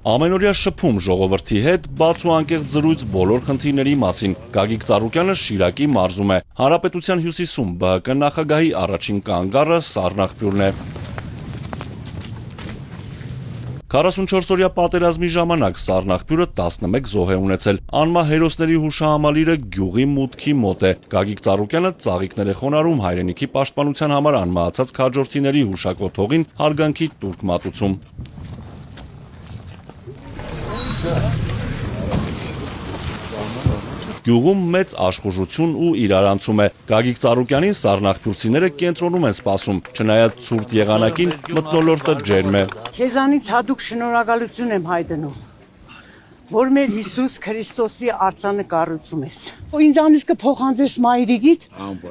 Ամենօրյա շփում ժողովրդի հետ, բաց ու անկեղծ զրույց բոլոր խնդիրների մասին։ Գագիկ Ծառուկյանը Շիրակի մարզում է։ Հանրապետության հյուսիսում ԲՀԿ նախագահի առաջին կանգառը Սառնախպյուրն է։ 44-օրյա պատերազմի ժամանակ Սառնախպյուրը 11 զոհ է ունեցել։ Անմահ հերոսների հուշահամալիրը գյուղի մուտքի մոտ է։ Գագիկ Ծառուկյանը ծաղիկներ է խոնարհում հայրենիքի պաշտպանության համար անմահացած քաջորդիների հուշակոթ հողին հարգանքի տուրք մատուցում։ Գյուղում մեծ աշխուժություն ու իրարանցում է։ Գագիկ Ծառուկյանին սառնախպյուրցիները կենտրոնում են սպասում, չնայած ցուրտ եղանակին մթնոլորտը ջերմ է։ Քեզանից հատուկ շնորհակալություն եմ հայտնում, որ մեր Հիսուս Քրիստոսի արձանը կառուցում ես։ Ու ինձանից կփոխանցես մայրիկիդ,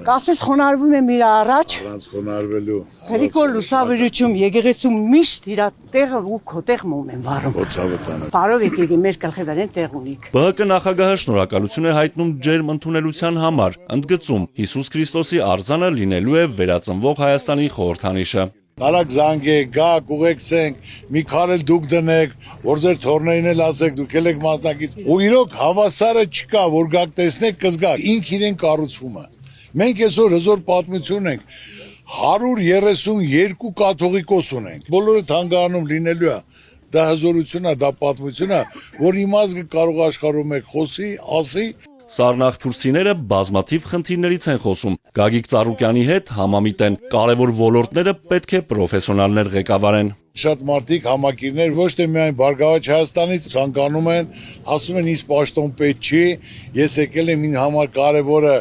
կասես խոնարհվում եմ իր առաջ։ Առանց խոնարհվելու։ Գրիգոր լուսավորիչում եկեղեցու միշտ իր տեղը ու քո տեղում եմ վառում։ Ոցավտանը։ Բարով եկեք մեր գլխի վրան տեղ ունիք։ ԲՀԿ նախագահը շնորհակալություն է հայտնում ջերմ ընդունելության համար, ընդգծում Հիսուս Քրիստոսի արձանը լինելու է վերածնվող Հայաստանի խորհրդանիշը։ Արագ զանգեք, գաք, ուղեկցենք, մի քար էլ դուք դնեք, որ ձեր թորներին էլ ասեք, դուք եք մասնակից։ Ու իրոք հավասարը չկա, որ գաք տեսնեք, կզգաք։ Ինք իրեն կառուցվում է։ Մենք այսօր հզոր պատմություն ենք, 132 կաթողիկոս ունենք։ Բոլորը թանգարանում լինելու է։ Դա հզորություն է, դա պատմություն է, որ իմաստ կարող աշխարհում եք խոսի, ասի։ Սառնախպյուրցիները բազմաթիվ խնդիրներից են խոսում։ Գագիկ Ծառուկյանի հետ համամիտ են, կարևոր ոլորտները պետք է պրոֆեսիոնալներ ղեկավարեն։ Շատ մարդիկ համակիրներ ոչ թե միայն Բարգավաճ Հայաստանից ցանկանում են, ասում են ինձ պաշտոն պետք չի, ես եկել եմ ինձ համար կարևորը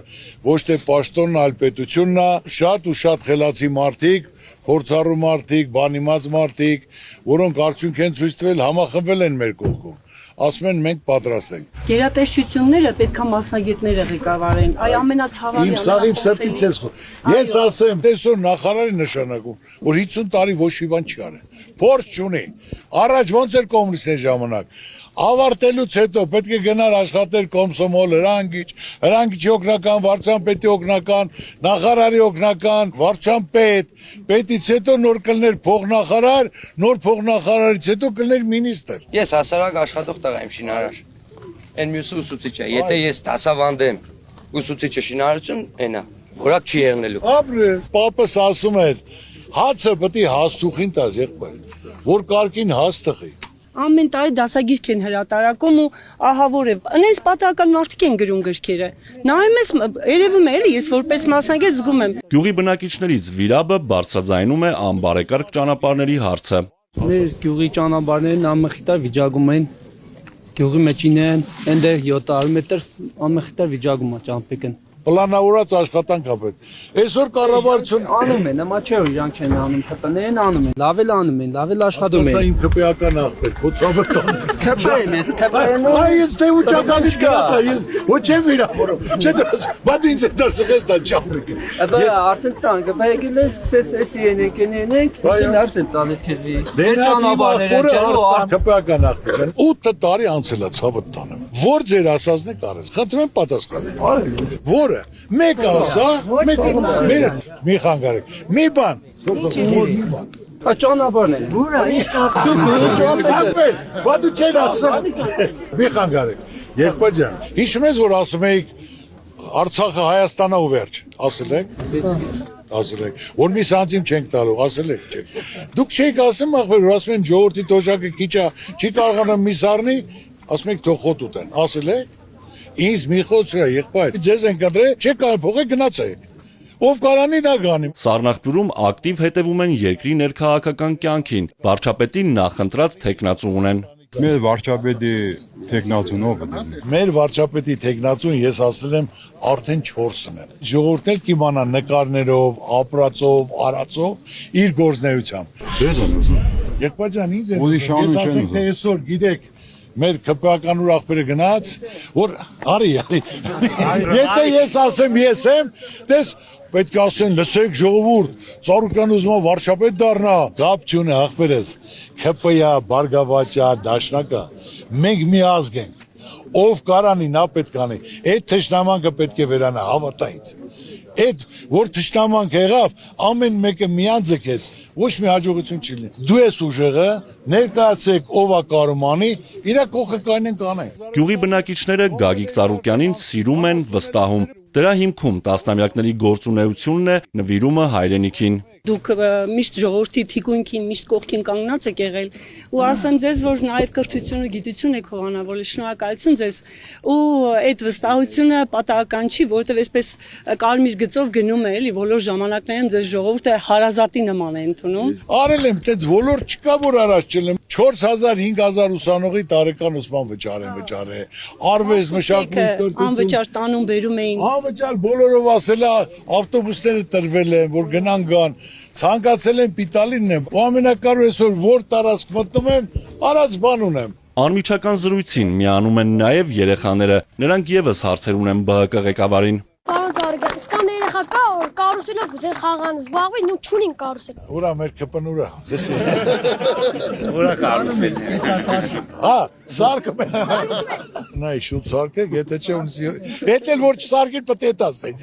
ոչ թե պաշտոնն, այլ պետությունն է, շատ ու շատ խելացի մարդիկ, փորձառու մարդիկ, բանիմաց մարդիկ, որոնք արդյունք են ցույց տվել, համախմբվել են մեր կողքով։ Ասում են մենք պատրաստ ենք։ Գերատեսչությունները պետքա մասնագետները ղեկավարեն։ Այ ամենացավալի Իմ սաղիմ սրտից ես խոսում։ Ես ասեմ, տեսօր նախարարի նշանակում, որ 50 տարի ոչ մի բան չի արել։ Փորձ չունի։ Առաջ ոնց էր կոմունիստների ժամանակ։ Ավարտելուց հետո պետք է գնար աշխատել կոմսոմոլ, հրանգիչի օգնական, վարչապետի օգնական, նախարարի օգնական, վարչապետ, պետից հետո նոր կլներ փոխնախարար, նոր փոխնախարարից հետո կլներ մինիստր։ Ես հասարակ աշխատող տղա եմ շինարար։ Այն մյուսը ուսուցիչ է։ Եթե ես դասավանդեմ, ուսուցիչը շինարարություն, այնա, որակ չի եղնելու։ Ապրե, պապս ասում էր, հացը պետք է հաստուխին տաս եղբայր, որ կարգին հաց տղի։ Ամեն տարի դասագիրք են հրատարակում ու ահա որ է։ Այնպես պատահական մարդիկ են գրում գրքերը։ Նայում ես, երևում է էլի, ես որպես մասնագետ զգում եմ։ Գյուղի բնակիչներից Վիրաբը բարձրաձայնում է անբարեկարգ ճանապարհների հարցը։ Մեր գյուղի ճանապարհներն ամենախիտար վիճակում են։ Գյուղի մեջին են, այնտեղ 700 մետր ամենախիտար վիճակում է ճամփիկն։ Պլանավորած աշխատանք ա պետք։ Այսօր կառավարություն Անում են, նամա չէ որ իրանք չեն անում, ԿՊՆ-ն անում են, լավ էլ անում են, լավ էլ աշխատում են։ Սա իմ քպեական աղբեր, խոցավտան։ ԿՊՆ-ն ես, ԿՊՆ-ն։ Այ ես դե ուճականից գնացա, ես ոչ եմ վիրավորում։ Չէ՞ դաս, բա դու ինձ դա սխես դա ճամփիկ։ Բայց արդեն տան, եկել ես սկսես էսի ենենք, ինչ արսեմ տալիս քեզի։ Դե ճանապարհները չելու քպեական աղբեր։ 8 տարի անցել է ցավը տանը։ Որ ձեր ասածն է կարել։ Խնդրում եմ պատասխանեք։ Որը մեկ ասա, մի խանգարեք։ Մի բան։ Ճանապարհներ։ Բա դու չեն ասում։ Մի խանգարեք։ Եղբայրան, հիշում ես որ ասում էիք Արցախը Հայաստանա ու վերջ, ասել եք։ Ասել եք, որ մի սանտիմ չենք տալու, ասել եք, չէ։ Դուք չեք ասում, ախպեր, որ ասում են ժողովրդի տոժակը քիչ է, չի կարողանում մի սառնի, ասում եք թող խոտ ուտեն, ասել եք։ Ինձ մի խոսրա եղբայր, ձեզ են կտրել, չեք կարող փողը գնացեք։ Ով կարանի դա գանի։ Սառնախպյուրում ակտիվ հետևում են երկրի ներքաղաքական կյանքին, վարչապետին նախընտրած թեկնածու ունեն։ Մեր վարչապետի թեկնածուն ով է։ Մեր վարչապետի թեկնածուն ես ասել եմ արդեն 4-ն է։ Ժողովուրդն էլ կիմանա նկարներով, ապրածով, արածով իր գործնեությամբ։ Ձեզ եմ ուզում։ Եղբայրան ինձ եմ, ես ասենք թե այսօր գիտեք մեր քպեական ու աղբերը գնաց, որ արի, եթե ես ասեմ ես եմ, տես պետք է ասեն լսեք ժողովուրդ, Ծառուկյան ուզում է վարչապետ դառնա, կապ չունի աղբերս, ՔՊ-ա, Բարգավաճա, Դաշնակա, մենք մի ազգ ենք, ով կարանի նա պետք անի, այդ թշնամանքը պետք է վերանա, հավատա ինձ, այդ որ թշնամանք եղավ, ամեն մեկը միան ձգեց, ոչ մի հաջողություն չի լինի։ Դու ես ուժեղը, ներկայացեք ով է կարում անի, իր կողքը կանեն կանենք։ Գյուղի բնակիչները Գագիկ Ծառուկյանին սիրում են, վստահում։ Դրա հիմքում տասնամյակների գործունեությունն է, նվիրումը հայրենիքին։ Դուք միշտ ժողովրդի թիկունքին, միշտ կողքին կանգնած եք եղել ու ասեմ ձեզ, որ նաև կրթությունը, գիտությունը եք հովանավորել, շնորհակալություն ձեզ ու այդ վստահությունը պատահական չի, որովհետև այսպես կարմիր գծով գնում է էլի բոլոր ժամանակներում ձեզ ժողովուրդը հարազատի նման է ընդունում։ Արել եմ, դες ոլորտ չկա որ առաջ չելեմ 4000-5000 ուսանողի տարեկան ուսման վճարե, արվեստ մշակույթ կրթություն Անվճար տանում բերում էին։ Անվճար բոլորով ասելա ավտոբուսները տրվել են, որ գնան գան, ցանկացել են պիտալինն եմ, ամենակարևորը այսօր որ տարածք մտնում եմ, արած բան ունեմ։ Անմիջական զրույցին միանում են նաև երեխաները, նրանք եւս հարցեր ունեն ԲՀԿ ղեկավարին։ Պարոն Ծառուկյան, սկան երեխա կա, որ կարուսելով կուզեն խաղան զբաղվի, ու չունին կարուսել։ Ուրա մեր կպնուրը, լսի։ Ուրա կարուսել։ Հա, սարկը մեծ։ Նայ շուտ սարկեք, եթե չէ ունսի։ Եթե որ չսարկիր պետք է տաս դեյ։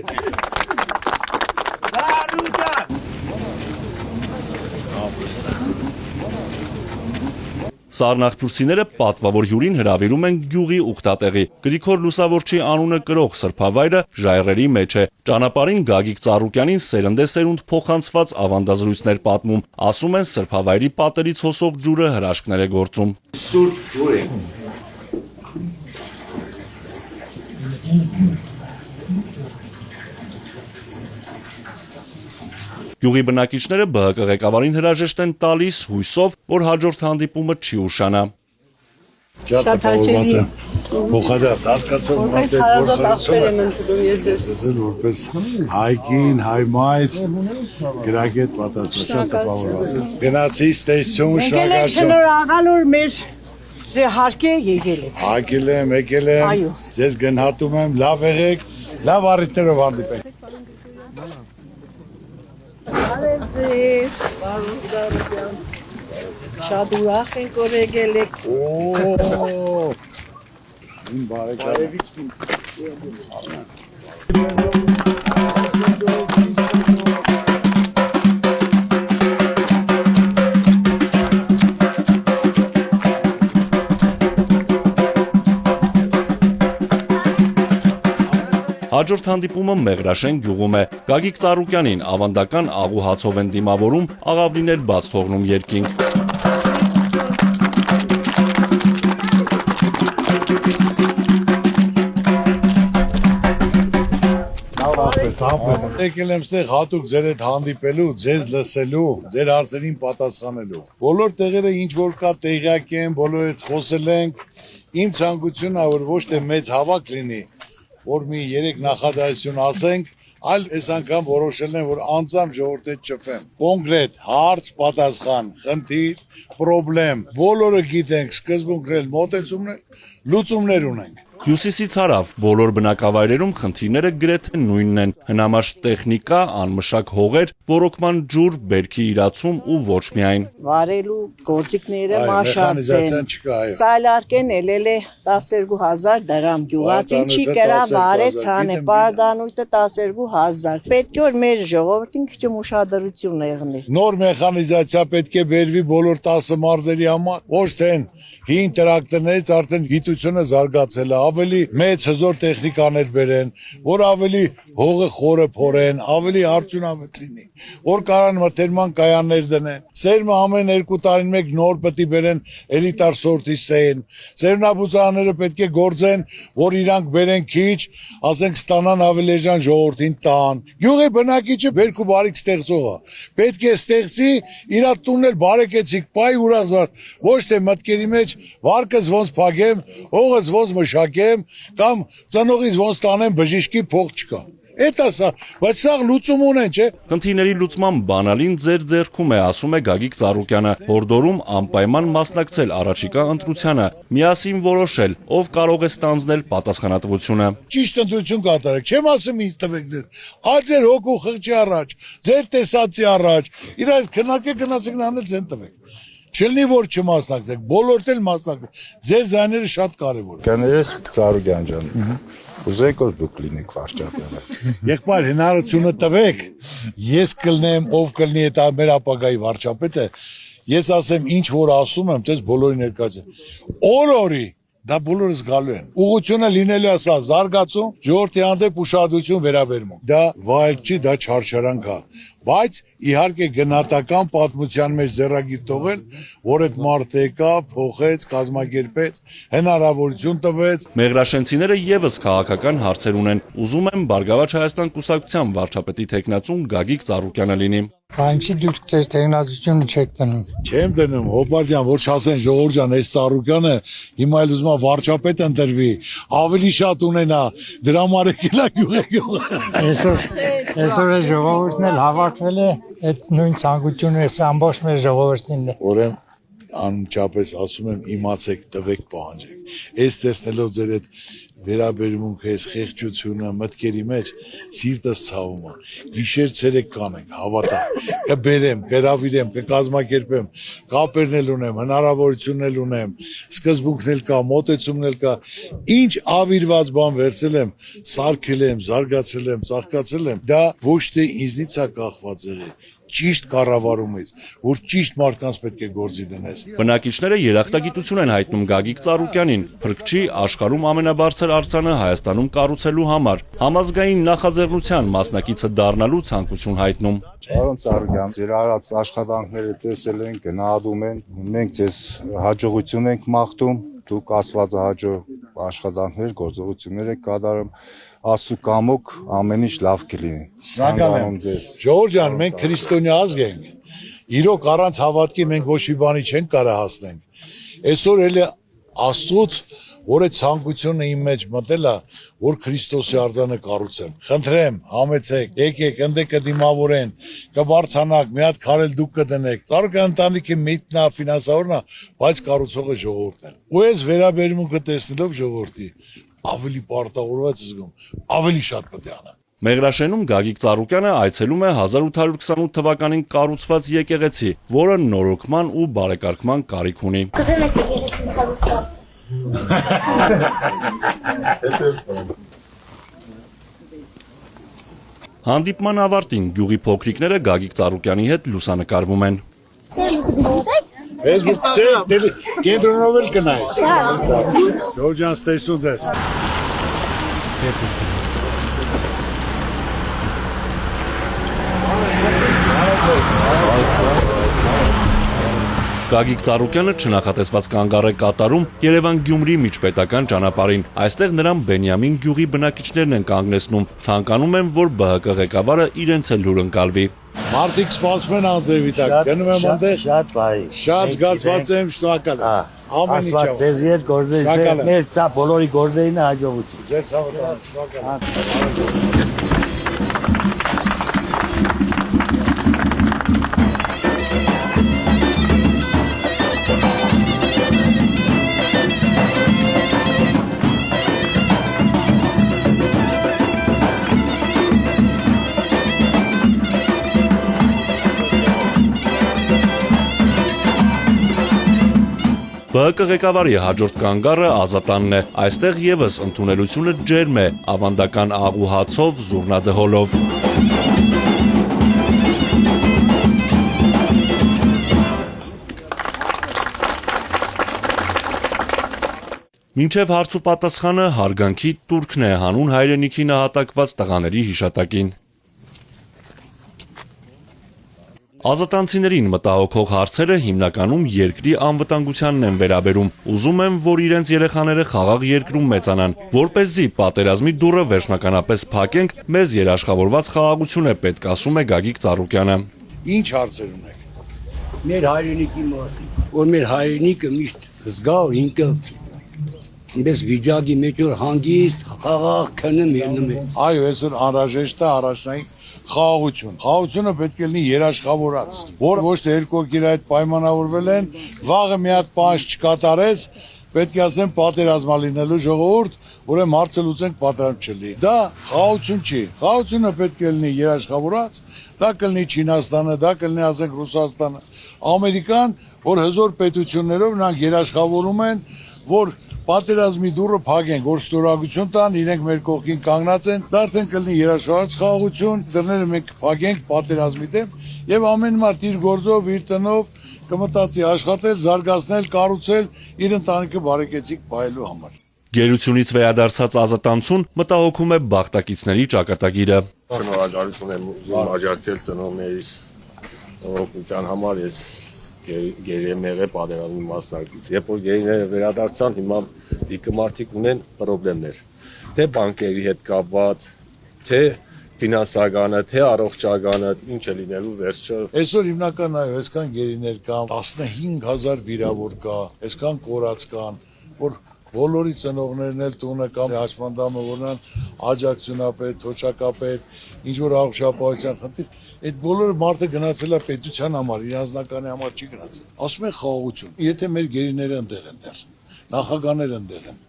Սառնախպյուրցիները պատվավոր հյուրին հրավիրում են գյուղի ուխտատեղի։ Գրիգոր Լուսավորչի անունը կրող սրբավայրը ժայռերի մեջ է։ Ճանապարհին Գագիկ Ծառուկյանին սերնդեսերունդ փոխանցված ավանդազրույցներ պատմում։ Ասում են սրբավայրի պատերից հոսող ջուրը հրաշքներ է գործում։ Սուրբ ջուր է։ Գյուղի բնակիչները ԲՀԿ ղեկավարին հրաժեշտ են տալիս հույսով, որ հաջորդ հանդիպումը չի ուշանա։ Շատ հաճելի։ Փոխադարձ հասկացող Որպես հարազատ աղբեր եմ ընդունում ես ձեզ։ Ես որպես հայկին, հայ մայր, գրագետ պատասխան տպավորված եմ։ Գնացի ստեյցիոն Եկել եք շնորհակալություն։ շնորհակալ որ մեր հարկե եկել եք։ Եկել եմ, Այո։ ձեզ գնահատում եմ, լավ եղեք, լավ առիթներով հանդիպենք։ Բարև ձեզ, պարոն Ծառուկյան։ Շատ ուրախ ենք որ եկել եք։ Օ՜։ Իմ բարեկամ։ Հաջորդ հանդիպումը Մեղրաշեն գյուղում է։ Գագիկ Ծառուկյանին ավանդական աղու հացով են դիմավորում, աղավլիներ բաց թողնում երկինք։ Եկել եմ ստեղ հատուկ ձեր հետ հանդիպելու, ձեզ լսելու, ձեր հարցերին պատասխանելու։ Բոլոր տեղերը ինչ որ կա տեղյակ են, բոլոր հետ խոսել ենք։ Իմ ցանկությունն է որ ոչ թե մեծ հավաք լինի, որ մի 3 նախադասություն ասենք, այլ այս անգամ որոշել են, որ անձամբ ժողովրդի հետ չփեմ։ Կոնկրետ հարց, պատասխան, խնդիր, խնդրեմ, բոլորը գիտենք, սկզբունքներ, մոտեցումներ, լուծումներ ունենք։ Հյուսիսից հարավ բոլոր բնակավայրերում խնդիրները գրեթե նույնն են՝ հնամաշ տեխնիկա, անմշակ հողեր, ոռոգման ջուր, բերքի իրացում ու ոչ միայն։ Վարելու գործիքները Այո, մաշած մեխանիզացիան են։ չկա, այո։ Սալարկեն ելել է 12000 դրամ, գյուղացին չի կրա վարեց հանը, պարդանույթը 12000։ Պետք է որ մեր ժողովրդին քիչ ուշադրություն եղնի։ Նոր մեխանիզացիա պետք է բերվի բոլոր 10 մարզերի համար, ոչ թե հին տրակտորներից արդեն գիտությունը զարգացել է, ավելի մեծ հզոր տեխնիկաներ բերեն, որ ավելի հողը խորը փորեն, ավելի արդյունավետ լինի, որ կարան մթերման կայաններ դնեն։ Սերմը ամեն 2 տարին մեկ նոր պետք է բերեն էլիտար սորտի սեն։ Սերմնաբուծարանները պետք է գործեն, որ իրանք բերեն քիչ, ասենք ստանան ավելի էժան ժողովրդին տան։ Գյուղի բնակիչը բերք ու բարիք ստեղծող է։ Պետք է ստեղծի իր տունն էլ բարեկեցիկ, պայ ուրախ, ոչ թե մտքերի մեջ վարկս ոնց փակեմ, հողս ոնց մշակեմ, կամ ծնողից ոնց տանեմ բժիշկի փող չկա։ Էտա սա, բայց սա լուծում ունեն, չէ։ Խնդիրների լուծման բանալին ձեր ձեռքում է, ասում է Գագիկ Ծառուկյանը, հորդորում անպայման մասնակցել առաջիկա ընտրությանը, միասին որոշել, ով կարող է ստանձնել պատասխանատվությունը։ Ճիշտ ընտրություն կատարեք, չեմ ասում ինձ տվեք ձեր, այլ հոգու խղճի առաջ, ձեր տեսածի առաջ, իրար քննակեք գնացեք նանել ձեն տվեք։ Չլինի որ չմասնակցեք, բոլորդ էլ մասնակցեք։ Ձեր ձայները շատ կարևոր են։ Կներես Ծառուկյան ջան։ Ուզեիք որ դուք լինեք վարչապետը։ Եղբայր հնարությունը տվեք, ես կլնեմ, ով կլնի այդ մեր ապագայի վարչապետը, ես ասեմ ինչ որ ասում եմ, դες բոլորի ներկայացը։ Օրորի դա բոլորս գալու են։ Ուղղությունը լինելու է սա զարգացում, ժողովրդի հանդեպ ուշադրություն վերաբերում։ Դա վայել չի, դա չարչարանք է։ Բայց իհարկե գնահատական պատմության մեջ ձեռագիր տողել, որ այդ մարդը եկավ, փոխեց, կազմակերպեց, հնարավորություն տվեց։ Մեղրաշենցիները եւս քաղաքական հարցեր ունեն։ Ուզում եմ Բարգավաճ Հայաստան կուսակցության վարչապետի թեկնածուն Գագիկ Ծառուկյանը լինի։ Այնքի դուք ձեր տեխնազությունը չեք դնում։ Չեմ դնում, Հոբար ջան, որ չասեն Ժողովուրդ ջան, այս Ծառուկյանը հիմա էլ ուզում է վարչապետ ընտրվի, ավելի շատ ունենա, դրա մարեկելա գյուղ։ Այսօր է ժողովուրդն էլ հավաքվել է, այդ նույն ցանկությունը է ամբողջ մեր ժողովրդին է։ Ուրեմն անմիջապես ասում եմ իմացեք, տվեք, պահանջեք։ Այս տեսնելով ձեր այդ վերաբերմունքը, այս խեղճությունը մտքերի մեջ սիրտս ցավում է։ Գիշեր ցերեկ կանենք, հավատա։ Կբերեմ, կհրավիրեմ, կկազմակերպեմ, կապերն էլ ունեմ, հնարավորությունն էլ ունեմ, սկզբունքն էլ կա, մոտեցումն էլ կա։ Ինչ ավիրված բան վերցել եմ, սարքել եմ, զարգացել եմ, ծաղկացել եմ, դա ոչ թե ինձնից է կախված եղել։ Ճիշտ կառավարումից, որ ճիշտ մարդկանց պետք է գործի դնես։ Բնակիչները երախտագիտություն են հայտնում Գագիկ Ծառուկյանին, փրկչի աշխարհում ամենաբարձր արձանը Հայաստանում կառուցելու համար, համազգային նախաձեռնության մասնակիցը դառնալու ցանկություն հայտնում։ Պարոն Ծառուկյան, ձեր արած աշխատանքները տեսել ենք, գնահատում են, մենք ձեզ հաջողություն ենք մաղթում, դուք աստվածահաճո աշխատանքներ, գործողություններ եք կատարում, ասու կամոք ամեն ինչ լավ կլինի։ Շնորհակալ եմ ձեզ։ Ժողովուրդ ջան, մենք քրիստոնյա ազգ ենք։ Իրոք առանց հավատքի մենք ոչ մի բանի չենք կարող հասնենք։ Այսօր էլ Աստծոց, որ այդ ցանկությունը իմ մեջ մտել է, որ Քրիստոսի արձանը կառուցեմ։ Խնդրեմ, համեցեք, եկեք, ընդ կդիմավորեն, կբարձանաք, մի հատ քարել դուք կդնեք։ Ծառուկյան ընտանիքի միտքն է, ֆինանսավորն է, բայց կառուցողը ժողովուրդն է։ Ու այս վերաբերմունքը տեսնելով ժողովրդի ավելի պարտավորված զգում, ավելի շատ պետք է անեմ։ Մեղրաշենում Գագիկ Ծառուկյանը այցելում է 1828 թվականին կառուցված եկեղեցի, որը նորոգման ու բարեկարգման կարիք ունի։ Կուզեմ ես եկեղեցին Ղազախստան։ Հանդիպման ավարտին գյուղի փոքրիկները Գագիկ Ծառուկյանի հետ լուսանկարվում են։ Facebook-ը կենտրոնով էլ կնայես։ Ժողովուրդ ջան, ստեսուն ձեզ։ Գագիկ Ծառուկյանը չնախատեսված կանգառ է կատարում Երևան-Գյումրի միջպետական ճանապարհին։ Այստեղ նրան Բենյամին գյուղի բնակիչներն են կանգնեցնում, ցանկանում են, որ ԲՀԿ ղեկավարը իրենց էլ հյուրընկալվի։ Մարդիկ սպասում են անձևի տակ, գնում եմ այնտեղ։ Շատ բարի։ Շատ զգացված եմ, շնորհակալ եմ։ Ամեն ինչ։ Ձեզ հետ գործերից մեր սա բոլորի գործերին հաջողություն։ Ձեզ հավատալու շնորհակալ եմ։ ԲՀԿ ղեկավարի հաջորդ կանգառը Ազատանն է։ Այստեղ եւս ընդունելությունը ջերմ է, ավանդական աղ ու հացով, զուռնադհոլով։ Մինչև հարց ու պատասխանը հարգանքի տուրքն է հանուն հայրենիքի նահատակված տղաների հիշատակին։ Ազատանցիներին մտահոգող հարցերը հիմնականում երկրի անվտանգությանն են վերաբերում։ Ուզում են, որ իրենց երեխաները խաղաղ երկրում մեծանան, որպեսզի պատերազմի դուռը վերջնականապես փակենք, մեզ երաշխավորված խաղաղություն է պետք, ասում է Գագիկ Ծառուկյանը։ Ինչ հարցեր ունեք։ Մեր հայրենիքի մասին, որ մեր հայրենիքը միշտ զգալ ինքը ինձ վիճակի մեջ որ հանգիստ խաղաղ քննում երնում է։ Այո, այսօր անհրաժեշտ է առաջնային խաղաղություն։ Խաղաղությունը պետք է լինի երաշխավորած, որ ոչ թե երկու կիր այդ պայմանավորվել են, վաղը մի հատ պահանջ չկատարես, պետք է ասեմ պատերազմա լինելու ժողովուրդ, ուրեմն հարցը լուծենք պատերազմ չլինի։ Դա խաղաղություն չի։ Խաղաղությունը պետք է լինի երաշխավորած, դա կլինի Չինաստանը, դա կլինի ասենք Ռուսաստանը, Ամերիկան, որ հզոր պետություններով նրանք երաշխավորում են, որ պատերազմի դուռը փակենք, որ ստորագրություն տան, իրենք մեր կողքին կանգնած են, դարձեն կլինի երաշխավորած խաղաղություն, դռները մենք փակենք պատերազմի դեմ եւ ամեն մարդ իր գործով, իր տնով կմտածի աշխատել, զարգացնել, կառուցել իր ընտանիքը բարեկեցիկ պահելու համար։ Գերությունից վերադարձած Ազատամցուն մտահոգում է բախտակիցների ճակատագիրը։ Շնորհակալություն եմ ուզում աջակցել ծնողներիս օգնության համար, ես գերի եմ եղել պատերազմի մասնակից։ Երբ որ գերիները վերադարձան, հիմա լիքը մարդիկ ունեն խնդիրներ, թե բանկերի հետ կապված, թե ֆինանսականը, թե առողջականը, ինչ է լինելու վերջը։ Այսօր հիմնական այո, այսքան գերիներ կան, 15000 վիրավոր կա, այսքան կորած կան, որ բոլորի ծնողներն էլ տունը կամ հաշվանդամը որնան աջակցությունապետ, թոշակապետ, ինչ որ առողջապահության խնդիր, այդ բոլորը մարդը գնացել է պետության համար, իր անձնականի համար չի գնացել։ Ասում են խաղաղություն։ Եթե մեր գերիները ընդեղ են դեռ, նախագահները ընդեղ են,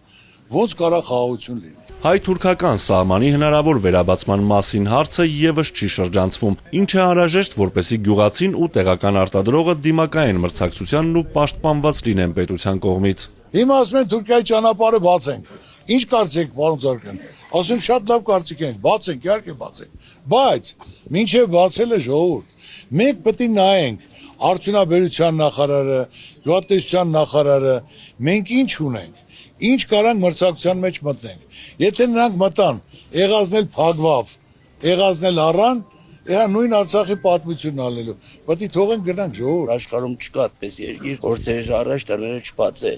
ոնց կարա խաղաղություն լինի։ Հայ-թուրքական սահմանի հնարավոր վերաբացման մասին հարցը եւս չի շրջանցվում, ինչ է անհրաժեշտ, որպեսզի գյուղացին ու տեղական արտադրողը դիմակայեն մրցակցությանն ու պաշտպանված լինեն պետության կողմից։ Հիմա ասում են Թուրքիայի ճանապարհը բացենք։ Ինչ կարծեք, պարոն Զարգյան։ Ասում շատ լավ կարծիք ենք, բացենք, իհարկե բացենք։ Բայց մինչև բացելը ժողովուրդ, մենք պետք է նայենք արդյունաբերության նախարարը, գյուղատնտեսության նախարարը, մենք ինչ ունենք, ինչ կարանք մրցակցության մեջ մտնենք։ Եթե նրանք մտան, եղածնել փակվավ, եղածնել առան, նույն Արցախի պատմությունն ալելու։ Պետք է թողենք գնանք ժողովուրդ։ Աշխարհում չկա այդպես երկիր, որ ծեր առաջ տները չբացե։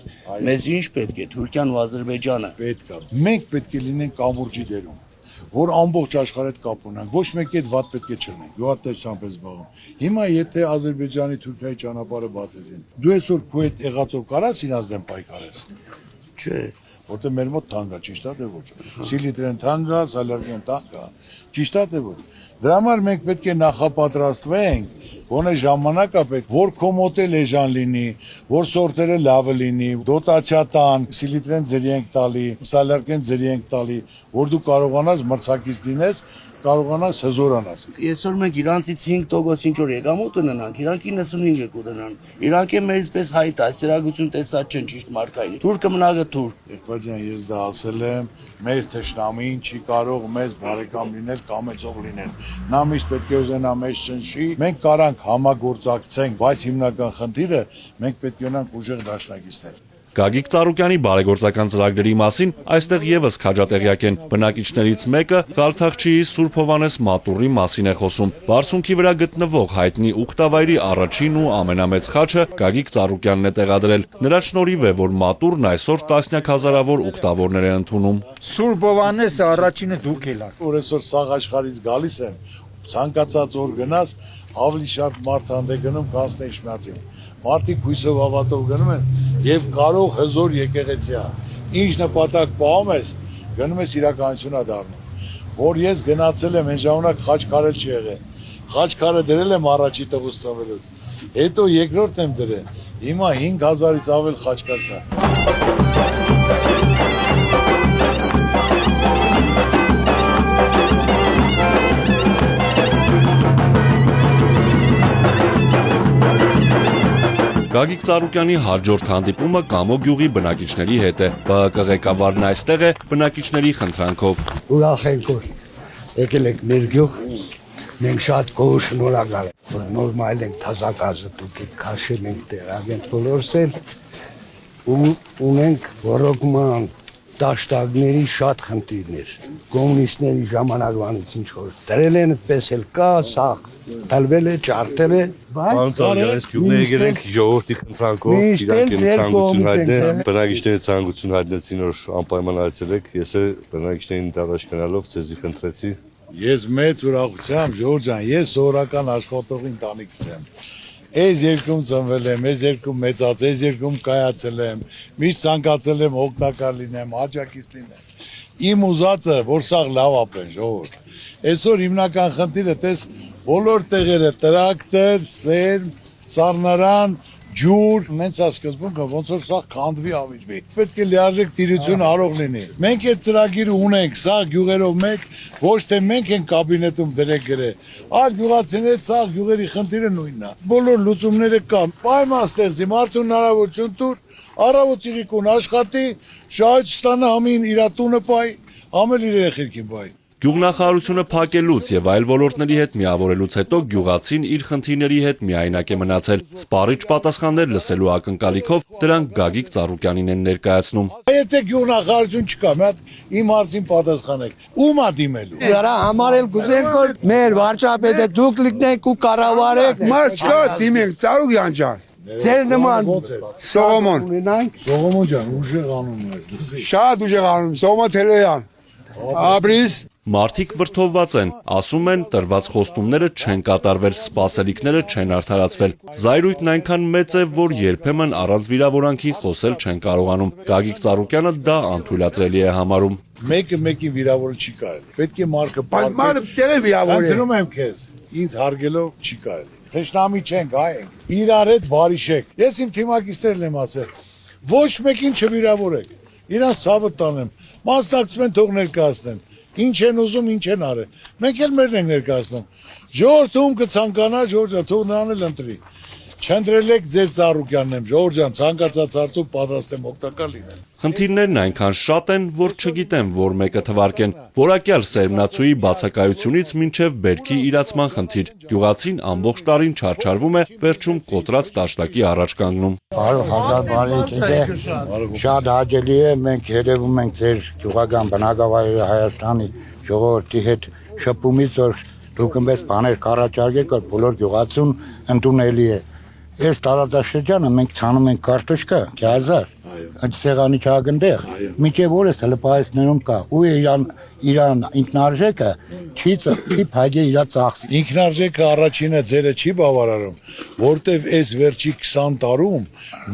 Մեզ ինչ պետք է Թուրքիան ու Ադրբեջանը։ Պետք է։ Մենք պետք է լինենք կամուրջի դերում, որ ամբողջ աշխարհի հետ կապ ունենք։ Ոչ մեկի հետ վատ պետք է չլինենք։ Գյուղատնտեսությամբ է զբաղվում։ Հիմա եթե Ադրբեջանի Թուրքիայի ճանապարհը բացեցին, դու այսօր քո հետ եղածով կարաս ինձ դեմ պայքարես։ Չէ։ Որտեղ մեր մոտ թանկ է, ճիշտ է թե ոչ։ Սիլիտրեն թանկ է, սալարկեն թանկ է։ Ճիշտ է թե ոչ։ Դրա համար մենք պետք է նախապատրաստվենք, գոնե ժամանակա պետք, որ քո մոտ էլ էժան լինի, որ սորտերը լավը լինի, դոտացիա տան, սիլիտրեն ձերի ենք տալի, սալարկեն ձերի ենք տալի, որ դու կարողանաս մրցակից լինես, կարողանաս հզորանաս։ Այսօր մենք իրանցից 5% ինչ որ եկամուտ ունենանք, իրանք 95 կունենան։ Իրանքը մեզ պես հայտ է, սերագություն տեսած չեն ճիշտ մարկային։ Թուրքը մնա թուրք։ Եղբայրան, ես դա ասել եմ, մեր թշնամին չի կարող մեզ բարեկամ լինել, կամեցող լինել։ Նա միշտ պետք է ուզենա մեզ ճնշի։ Մենք կարանք համագործակցենք, բայց հիմնական խնդիրը մենք պետք է ունենանք ուժեղ դաշնակիցներ։ Գագիկ Ծառուկյանի բարեգործական ծրագրերի մասին այստեղ եւս քաջատեղյակ են։ Բնակիչներից մեկը Ղարթախչիի Սուրբ Հովանես մատուռի մասին է խոսում։ Բարսունքի վրա գտնվող հայտնի ուխտավայրի առաջին ու ամենամեծ խաչը Գագիկ Ծառուկյանն է տեղադրել։ Նրա շնորհիվ է, որ մատուռն այսօր տասնյակ հազարավոր ուխտավորներ է ընդունում։ Սուրբ Հովանեսը առաջինը դուք ելա։ Որ այսօր սաղ աշխարհից գալիս են, ցանկացած օր գնաս, ավելի շատ մարդ հանդե գնում կանցնե իշմացին։ Մարդիկ հույսով հավատով գնում են եւ կարող հզոր եկեղեցի է։ Ինչ նպատակ պահում ես, գնում ես իրականությունա դառնում։ Որ ես գնացել եմ այն ժամանակ խաչքարել չի եղել։ Խաչքարը դրել եմ առաջի տղուց ծնվելուց։ Հետո երկրորդն եմ դրել։ Հիմա 5000-ից ավել խաչքար կա։ Գագիկ Ծառուկյանի հաջորդ հանդիպումը Կամո գյուղի բնակիչների հետ է։ ԲՀԿ ղեկավարն այստեղ է բնակիչների խնդրանքով։ Ուրախ ենք, որ եկել եք մեր գյուղ, մենք շատ գոհ շնորհակալ ենք, որ նորմալ ենք թազակազը դուք քաշել ենք տեղագենք բոլորս էլ ու ունենք ռոկման դաշտակների շատ խնդիրներ։ Կոմունիստների ժամանակվանից ինչ որ դրել են, այդպես էլ կա, սա տալվել է, ճարտել է, բայց այս գյուղն եկել ենք ժողովրդի խնդրանքով, իրանք ցանկություն հայտնել, բնակիչների ցանկություն հայտնեցին, որ անպայման այցելեք, ես էլ բնակիչներին դարաշ գնալով ցեզի խնդրեցի։ Ես մեծ ուրախությամբ, Ժորժ ջան, ես սովորական աշխատող ընտանիքից եմ։ Այս երկրում ծնվել եմ, այս երկրում մեծացել, այս երկրում կայացել եմ, միշտ ցանկացել եմ օգտակար լինեմ, աջակից լինեմ։ Իմ ուզածը, որ սա լավ ապրեն, ժողովուրդ։ Այսօր հիմնական խնդիրը տես բոլոր տեղերը տրակտոր, սերմ, սառնարան, ջուր, նենց է սկզբունքը, ոնց որ սա քանդվի ավիճվի։ Պետք է լիարժեք տիրություն արող լինի։ Մենք այդ ծրագիրը ունենք, սա գյուղերով մեկ, ոչ թե մենք ենք կաբինետում դրեք գրել։ Այլ գյուղացիների սա գյուղերի խնդիրը նույնն է։ Բոլոր լուծումները կան։ Պայման ստեղծի մարդուն հնարավորություն տուր, առավոտ իրիկուն աշխատի, շահույթ համին իր տունը պայ, ամեն իր երեխեքին պայ։ Գյուղնախարարությունը փակելուց եւ այլ ոլորտների հետ միավորելուց հետո գյուղացին իր խնդիրների հետ միայնակ է մնացել։ Սպառիչ պատասխաններ լսելու ակնկալիքով դրանք Գագիկ Ծառուկյանին են ներկայացնում։ Եթե գյուղնախարարություն չկա, մի հատ իմ հարցին պատասխանեք։ Ում է դիմելու։ Դրա համար էլ գուզենք որ մեր վարչապետը դուք լիքնեք ու կառավարեք։ Մարդ չկա դիմենք Ծառուկյան ջան։ Ձեր նման Սողոմոն։ Սողոմոն ջան, ուժեղ անուն ես, լսի։ Շատ ուժեղ անում, Սողոմոն Թելեյան։ Աբրիս Մարդիկ վրդովված են, ասում են տրված խոստումները չեն կատարվել, սպասելիքները չեն արդարացվել։ Զայրույթն այնքան մեծ է, որ երբեմն առանց վիրավորանքի խոսել չեն կարողանում։ Գագիկ Ծառուկյանը դա անթույլատրելի է համարում։ Մեկը մեկի վիրավորել չի կարելի։ Պետք է մարդը Բայց մարդը տեղի վիրավոր է։ Ընդունում եմ քեզ, ինձ հարգելով չի կարելի։ Թշնամի չենք, հայ ենք։ Իրար հետ բարիշեք։ Ես իմ թիմակիցներն եմ ասել, ոչ մեկին չվիրավորեք։ Իրանց ցավը տանեմ։ Մասնակցում են թող ներկայացնեն։ Ինչ են ուզում, ինչ են արել։ Մենք էլ մերն ենք ներկայացնում։ Ժողովուրդը կցանկանա, Ժորժա, թող նրան էլ ընտրի։ Չընտրելեք ձեր Ծառուկյանն եմ, Ժորժ ջան, ցանկացած հարցով պատրաստ եմ օգտակար լինել։ Խնդիրներն այնքան շատ են, որ չգիտեմ, որ մեկը թվարկեն։ Որակյալ սերմնացուի բացակայությունից մինչև բերքի իրացման խնդիր։ Գյուղացին ամբողջ տարին չարչարվում է, վերջում կոտրած տաշտակի առաջ կանգնում։ Հազար բարեկետ շատ հաճելի է, մենք երևում ենք ձեր գյուղական բնակավայրի Հայաստանի ժողովրդի հետ շփումից, որ դուք այնպես բաներ կառաջարկեք, որ բոլոր գյուղացուն ընդունելի է։ Այս տարածաշրջանը մենք ցանում ենք կարտոշկա, գազար, այդ սեղանի չագնդեղ, միջև օրս հələ պայսներում կա, ու իրան ինքնարժեքը չի փայգե իրա ծախսի։ Ինքնարժեքը առաջինը ձերը չի բավարարում, որտեվ այս վերջի 20 տարում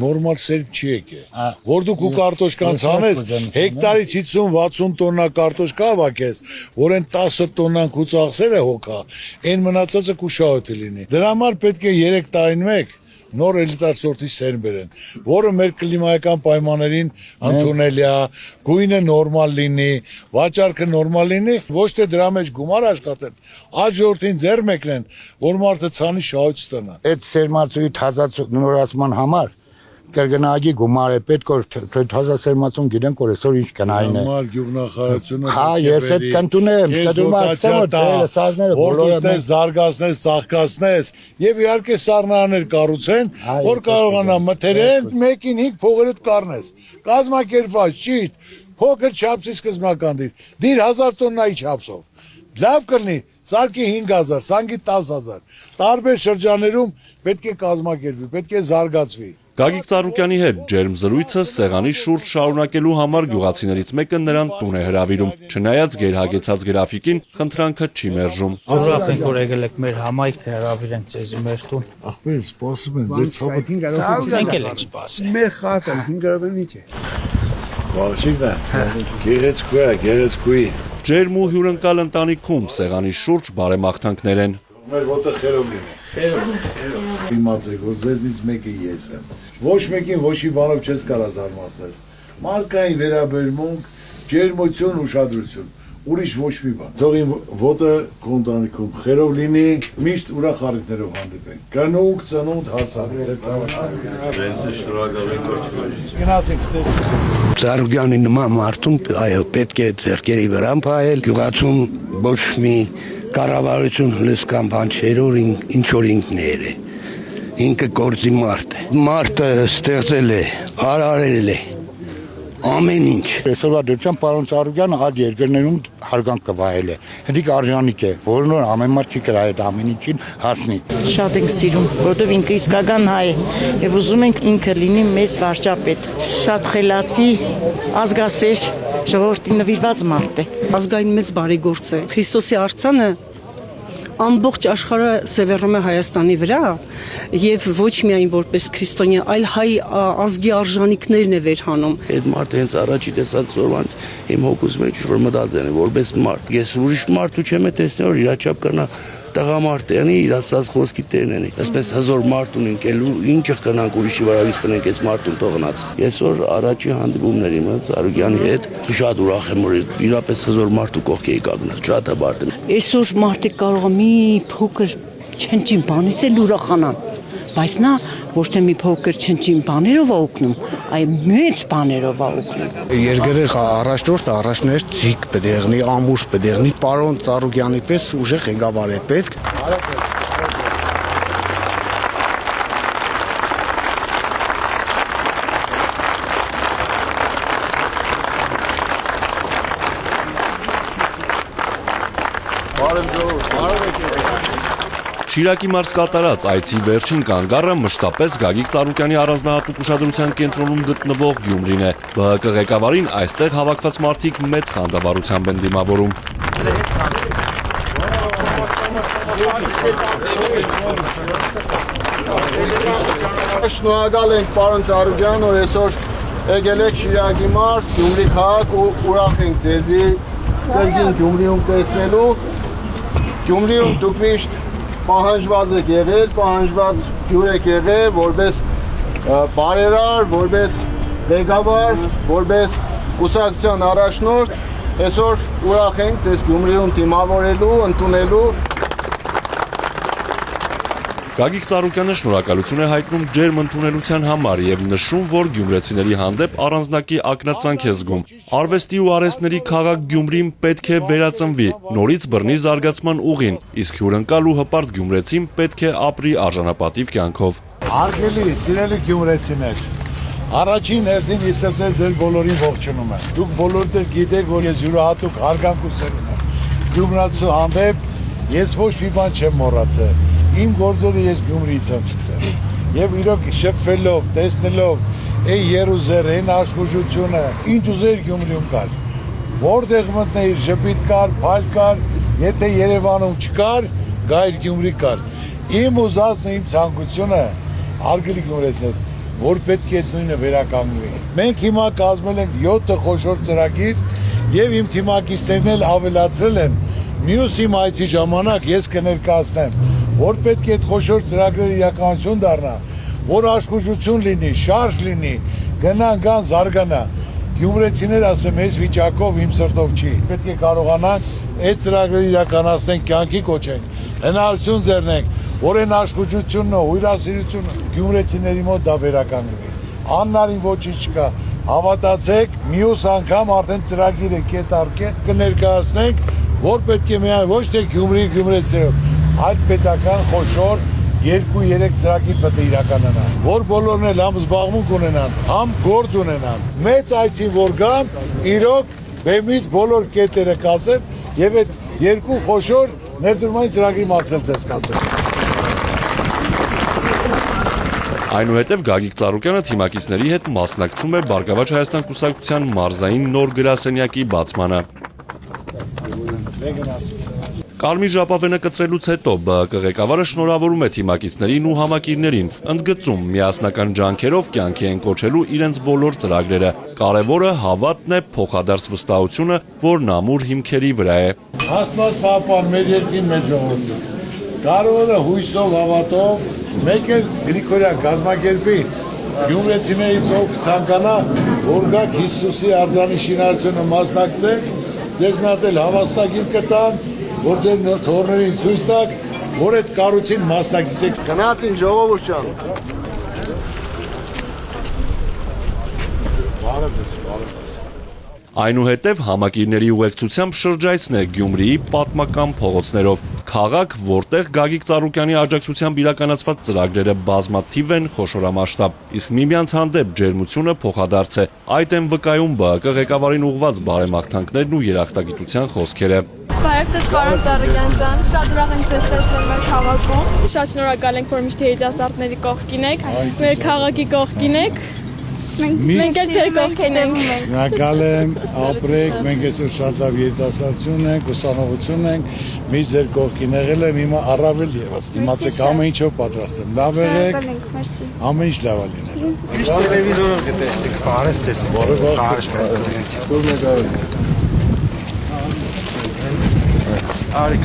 նորմալ սերմ չի եկել։ Որ դուք ու կարտոշկան ցանես, հեկտարի 50-60 տոննա կարտոշկա հավաքես, որ այն 10 տոննան քու ծախսերը հոգա, այն մնացածը կուշահոտ լինի։ Դրա համար պետք է 3 տարին մեկ նոր էլիտար սորտի սերմ բերեն, որը մեր կլիմայական պայմաններին ընդունելի է, գույնը նորմալ լինի, վաճառքը նորմալ լինի, ոչ թե դրա մեջ գումար աշխատեն, այդ ժողովրդին ձեռ մեկնեն, որ մարդը ցանի շահույթ ստանա։ Այդ սերմացուի նորացման համար կրգնագի գումար է պետք որ թազա սերմացուն գիտենք որ այսօր ինչ կնային է։ Նորմալ գյուղնախարարությունը հա ես այդ կընդունեմ, դրում ասեմ որ սազները բոլորը զարգացնես, ծաղկացնես եւ իհարկե սառնարաններ կառուցեն, որ կարողանա մթերեն մեկին 5 փողերը կառնես։ Կազմակերպված ճիշտ փոքր չափսի սկզբնական դիր 1000 տոննայի չափսով։ Լավ կլինի, սարքի 5000, սանգի 10000։ Տարբեր շրջաներում պետք է կազմակերպվի, պետք է զարգացվի։ Գագիկ Ծառուկյանի հետ ջերմ զրույցը սեղանի շուրջ շարունակելու համար գյուղացիներից մեկը նրան տուն է հրավիրում։ Չնայած գերհագեցած գրաֆիկին, խնդրանքը չի մերժում։ Ուրախ ենք որ եկել եք մեր համայնքը հրավիրենք ձեզ մեր տուն։ Ախպեր, սպասում են, ձեզ ցավը 500 ենք էլ ենք սպասել։ Մեր խաթը 500 ինչ է։ Բաղշիկնա, գեղեցկուի։ Ջերմ ու հյուրընկալ ընտանիքում սեղանի շուրջ բարեմաղթանքներ են։ Մեր ոտը խերով լինի։ Իմացեք, որ ձեզնից մեկը ես եմ։ Ոչ մեկին ոչի բանով չես կարող զարմացնել։ Մարդկային վերաբերմունք, ջերմություն, ուշադրություն, ուրիշ ոչ մի բան։ Թող իմ ոտը կոնտանիքում խերով լինի, միշտ ուրախ առիթներով հանդիպենք։ Կնունք, ծնունդ, հարցանք, ձեր ծավալը։ Գնացեք ստեղ։ Ծառուկյանի նման մարդուն այո պետք է ձեռքերի վրա փայել գյուղացում ոչ մի կառավարություն լսկան բան չէր որ ինչ որ ինքներ է ինքը գործի մարդ է մարդը ստեղծել է արարել է ամեն ինչ այսօրվա դրությամբ պարոն Ծառուկյանը այդ երկրներում հարգանք կվայել է հետիք արժանիք է որն որ ամեն մարդ չի կրա այդ ամեն ինչին հասնի շատ ենք սիրում որովհետև ինքը իսկական հայ է եւ ուզում ենք ինքը լինի մեծ վարչապետ շատ խելացի ազգասեր ժողովրդի նվիրված մարդ է ազգային մեծ բարեգործ է Քրիստոսի արձանը ամբողջ աշխարհը սևեռում է Հայաստանի վրա եւ ոչ միայն որպես քրիստոնյա, այլ հայ ազգի արժանինքներն է վերհանում։ Այդ մարդը հենց առաջի տեսած սորվանց իմ հոգուս մեջ որ մտածեն որպես մարդ։ Ես ուրիշ մարդու չեմ տեսնել որ իրաչափ կնա տղամարդ անի իր ասած խոսքի տերն անի։ Այսպես հզոր մարդ ունենք, ինչ կնանք ուրիշի վարավից տնենք այս մարդուն թողնած։ Այսօր առաջի հանդիպումների մոտ Ծառուկյանի հետ շատ ուրախ եմ որ իրապես հզոր մարդու կողքի էի կանգնել, շատ բարդ եմ։ Այսօր մարդիկ կարող է մի փոքր չնչին բանից էլ ուրախանան, բայց նա ոչ թե մի փոքր չնչին բաներով է օգնում, այլ մեծ բաներով է օգնում։ Երկրի առաջնորդ ցիկ պետք է եղնի, ամուր պետք է եղնի, պարոն Ծառուկյանի պես ուժեղ ղեկավար է պետք։ Շիրակի մարզ կատարած այցի վերջին կանգառը մշտապես Գագիկ Ծառուկյանի առանձնահատուկ ուշադրության կենտրոնում գտնվող Գյումրին է։ ԲՀԿ ղեկավարին այստեղ հավաքված մարդիկ մեծ խանդավառությամբ են դիմավորում։ Շնորհակալ ենք պարոն Ծառուկյան, որ այսօր եկել եք Շիրակի մարզ, Գյումրի քաղաք ու ուրախ ենք ձեզի կրկին Գյումրիում տեսնելու։ Գյումրիում դուք միշտ պահանջված եք եղել, պահանջված հյուր եք եղել, որպես բարերար, որպես ղեկավար, որպես կուսակցության առաջնորդ, այսօր ուրախ ենք ձեզ Գյումրիում դիմավորելու, ընդունելու։ Գագիկ Ծառուկյանը շնորհակալություն է հայտնում ջերմ ընդունելության համար եւ նշում, որ գյումրեցիների հանդեպ առանձնակի ակնածանք է զգում։ Արվեստի ու արհեստների քաղաք Գյումրին պետք է վերածնվի, նորից բռնի զարգացման ուղին, իսկ հյուրընկալ ու հպարտ գյումրեցին պետք է ապրի արժանապատիվ կյանքով։ Հարգելի, սիրելի գյումրեցիներ, առաջին հերթին ես ձեր բոլորին ողջունում եմ։ Դուք բոլորդ գիտեք, որ ես յուրահատուկ հարգանք ու սեր ունեմ գյումրացու հանդեպ, ես ոչ մի բան չեմ մոռացել։ Իմ գործերը ես Գյումրիից եմ սկսել եւ իրոք շփվելով, տեսնելով այն երուզերը, այն աշխուժությունը, ինչ ուզեր Գյումրիում կար, որտեղ մտնեիր ժպիտ կար, փայլ կար, եթե Երևանում չկար, գայր Գյումրի կար։ Իմ ուզածն ու իմ ցանկությունը հարգելի գյումրեցիներ, որ պետք է այդ նույնը վերականգնվի։ Մենք հիմա կազմել ենք 7 խոշոր ծրագիր եւ իմ թիմակիցներն էլ ավելացրել են։ Մյուս իմ այցի ժամանակ ես կներկայացնեմ, որ պետք է այդ խոշոր ծրագրերը իրականություն դառնա, որ աշխուժություն լինի, շարժ լինի, գնան զարգանա։ Գյումրեցիներ ասեմ, այս վիճակով իմ սրտով չի։ Պետք է կարողանանք այդ ծրագրերը իրականացնենք, կյանքի կոչենք, հնարավորություն ձեռնենք, որ այն աշխուժությունն ու հյուրասիրությունը գյումրեցիների մոտ դա վերականգնվի։ Աննարին ոչինչ չկա։ Հավատացեք, մյուս անգամ արդեն ծրագիրը կետ առ կետ կներկայացնենք, որ պետք է միայն ոչ թե Գյումրի գյումրեցիներով, այլ պետական խոշոր 2-3 ծրագիր պետք է իրականանա, որ բոլորն էլ համ զբաղմունք ունենան, համ գործ ունենան։ Մեծ այցին որ գան, իրոք բեմից բոլոր կետերը կասեն եւ այդ 2 խոշոր ներդրումային ծրագրի մասել ցես կասեն։ Այնուհետև Գագիկ Ծառուկյանը թիմակիցների հետ մասնակցում է Բարգավաճ Հայաստան կուսակցության մարզային նոր գրասենյակի բացմանը։ Կարմիր ժապավենը կտրելուց հետո ԲՀԿ ղեկավարը շնորհավորում է թիմակիցներին ու համակիրներին, ընդգծում միասնական ջանքերով կյանքի են կոչելու իրենց բոլոր ծրագրերը։ Կարևորը հավատն է, փոխադարձ վստահությունը, որն ամուր հիմքերի վրա է։ Աստված պահպան մեր երկրին, մեր ժողովրդին։ Կարևորը հույսով, հավատով, մեկ էլ Գրիգորյան կազմակերպի գյումրեցիներից ով ցանկանա, որ գաք Հիսուսի արձանի շինարարությունը մասնակցեք, ձեզ մի հատ էլ հավաստագիր կտան, որ ձեր թորներին ցույց տաք, որ այդ կառույցին մասնակցեք։ Գնացին ժողովուրդ ջան։ Այնուհետև համակիրների ուղեկցությամբ շրջայցն է Գյումրիի պատմական փողոցներով։ Քաղաք, որտեղ Գագիկ Ծառուկյանի աջակցությամբ իրականացված ծրագրերը բազմաթիվ են, խոշորամասշտաբ, իսկ միմյանց հանդեպ ջերմությունը փոխադարձ է։ Այդ են վկայում ԲՀԿ ղեկավարին ուղղված բարեմաղթանքներն ու երախտագիտության խոսքերը։ Բարև ձեզ պարոն Ծառուկյան ջան, շատ ուրախ ենք ձեզ տեսնել մեր քաղաքում։ Շատ շնորհակալ ենք, որ միշտ երիտասարդների կողքին եք, մեր քաղաքի կողքին եք։ Մենք էլ ձեր կողքին ենք։ Շնորհակալ եմ, ապրեք, մենք այսօր շատ լավ երիտասարդություն ենք, ուսանողություն ենք, մի ձեր կողքին եղել եմ, հիմա առավել ևս։ Իմացեք ամեն ինչով պատրաստ եմ։ Լավ եղեք։ Ամեն ինչ լավ է լինելու։ Միշտ տելևիզորով կտեսնենք, բարև ձեզ։ Արի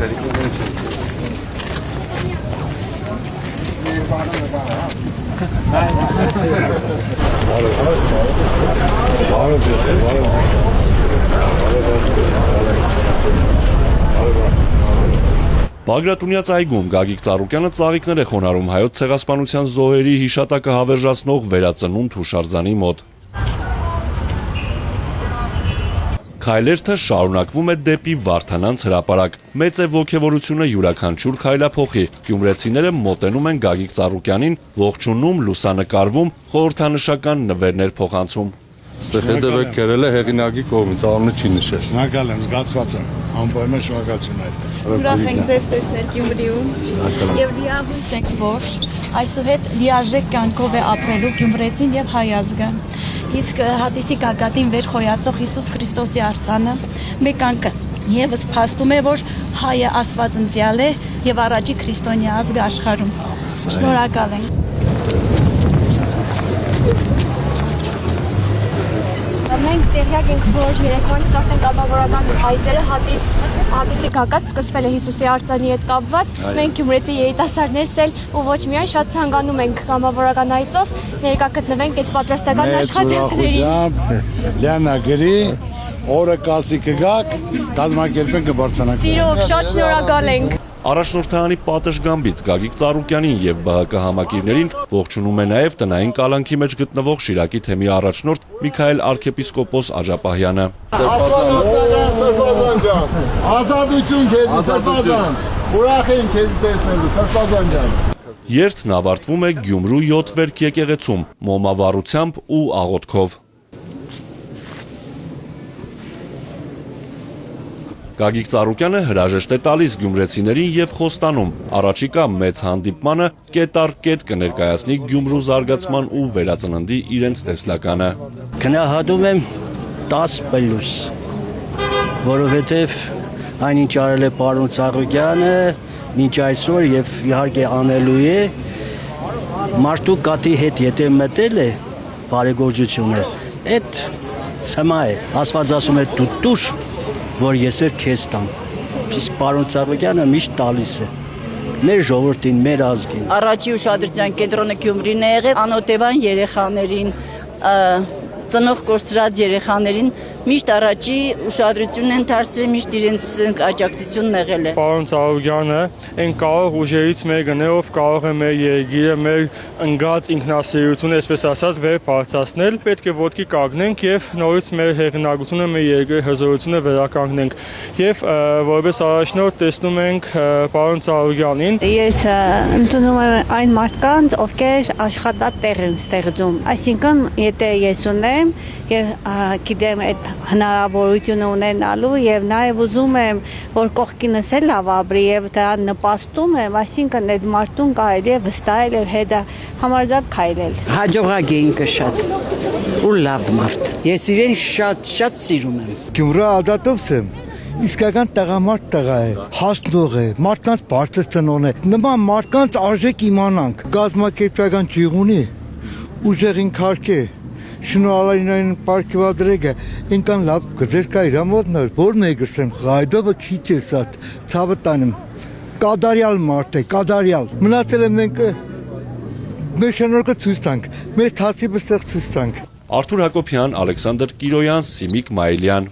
Բագրատունյաց այգում Գագիկ Ծառուկյանը ծաղիկներ է խոնարհում հայոց ցեղասպանության զոհերի հիշատակը հավերժացնող վերածնունդ հուշարձանի մոտ։ Քայլերթը շարունակվում է դեպի Վարդանանց հրապարակ։ Մեծ է ոգևորությունը յուրաքանչյուր քայլափոխի։ Գյումրեցիները մոտենում են Գագիկ Ծառուկյանին, ողջունում, լուսանկարվում, խորհրդանշական նվերներ փոխանցում։ Հետևեք կերել է հեղինակի կողմից, անունը չի նշել։ Շնորհակալ եմ, զգացված եմ, անպայման շնորհակալություն այդ։ Ուրախ ենք ձեզ տեսնել Գյումրիում եւ լիահույս ենք, որ այսուհետ լիարժեք կյանքով է ապրելու գյումրեցին եւ հայ ազգը։ Իսկ հատիսի գագաթին վեր խոյացող Հիսուս Քրիստոսի արձանը մեկ անգամ եւս փաստում է, որ հայը Աստված ընտրյալ է եւ առաջի քրիստոնյա ազգը աշխարհում։ Շնորհակալ ենք։ Մենք տեղյակ ենք, որ երեկոյանից արդեն կամավորական հայցերը հատիսի գագաթ սկսվել է Հիսուսի արձանի հետ կապված։ Մենք Գյումրեցի երիտասարդներս էլ ու ոչ միայն շատ ցանկանում ենք կամավորական հայցով ներկա գտնվենք այդ պատրաստական աշխատանքներին։ Լիանագերի օրը կասի կգաք, կազմակերպենք կբարձրանանք։ Սիրով շատ շնորհակալ ենք։ Առաջնորդանի պատշգամբից Գագիկ Ծառուկյանին եւ ԲՀԿ համակիրներին ողջունում է նաեւ տնային կալանքի մեջ գտնվող Շիրակի թեմի առաջնորդ Միքայել arczepiskopos Աջապահյանը։ Սրբազան ջան, ազատություն քեզ Սրբազան։ Ուրախ ենք քեզ տեսնելու Սրբազան ջան։ Երթն ավարտվում է Գյումրու 7 վերք եկեղեցում, մոմավառությամբ ու աղոթքով։ Գագիկ Ծառուկյանը հրաժեշտ է տալիս գյումրեցիներին եւ խոստանում առաջիկա մեծ հանդիպմանը կետառ-կետ կներկայացնի Գյումրու զարգացման ու վերածննդի իրենց տեսլականը։ Գնահատում եմ 10+, որովհետեւ այնինչ արել է պարոն Ծառուկյանը մինչ այսօր եւ իհարկե անելու է մարդու կատի հետ եթե մտել է բարեգործությունը, այդ ցմա է, Աստված ասում է դու տուր որ ես էլ քեզ տամ։ Իսկ պարոն Ծառուկյանը միշտ տալիս է մեր ժողովրդին, մեր ազգին։ Առաջի ուշադրության կենտրոնը Գյումրին է եղել, անօթևան երեխաներին, ծնող կորցրած երեխաներին միշտ առաջի ուշադրությունն են դարձրել, միշտ իրենց աջակցությունն եղել է։ Պարոն Ծառուկյանը այն կարող ուժերից մեկը կարող է մեր երկիրը, մեր ընկած ինքնասիրությունը, այսպես ասած, վեր բարձրացնել։ Պետք է ոտքի կանգնենք եւ նորից մեր հեղինակությունը, մեր երկրի հզորությունը վերականգնենք։ Եվ որպես առաջնորդ տեսնում ենք պարոն Ծառուկյանին։ Ես ընդունում եմ այն մարդկանց, ովքեր աշխատատեղ են ստեղծում։ Այսինքն, եթե ես ունեմ եւ գիտեմ այդ հնարավորությունը ունենալու եւ նաեւ ուզում եմ որ կողքինս էլ լավ ապրի եւ դրան նպաստում եմ, այսինքն այդ մարդուն կարելի է վստահել եւ հետը համարձակ քայլել։ Հաջողակ է ինքը շատ ու լավ մարդ։ Ես իրեն շատ սիրում եմ։ Գյումրու ադատովս եմ։ Իսկական տղամարդ տղա է, հասնող է, մարդկանց բարձր ծնոն է։ Նման մարդկանց արժեք իմանանք։ Գազམ་ակերպական ճյուղունի ուժեղին քարքե շնորհալին պարգևադրեգը ինքան լավ գծեր կա իր մոտնր որ մեգս եմ գայդովը քիչ է սատ ցավը տանեմ կադարյալ մարդ է կադարյալ մնացել եմ մենք մեր շնորհքը ցույց տանք մեր թացիպը ստեղ ցույց տանք Արթուր Հակոբյան, Ալեքսանդր Կիրոյան, Սիմիկ Մայիլյան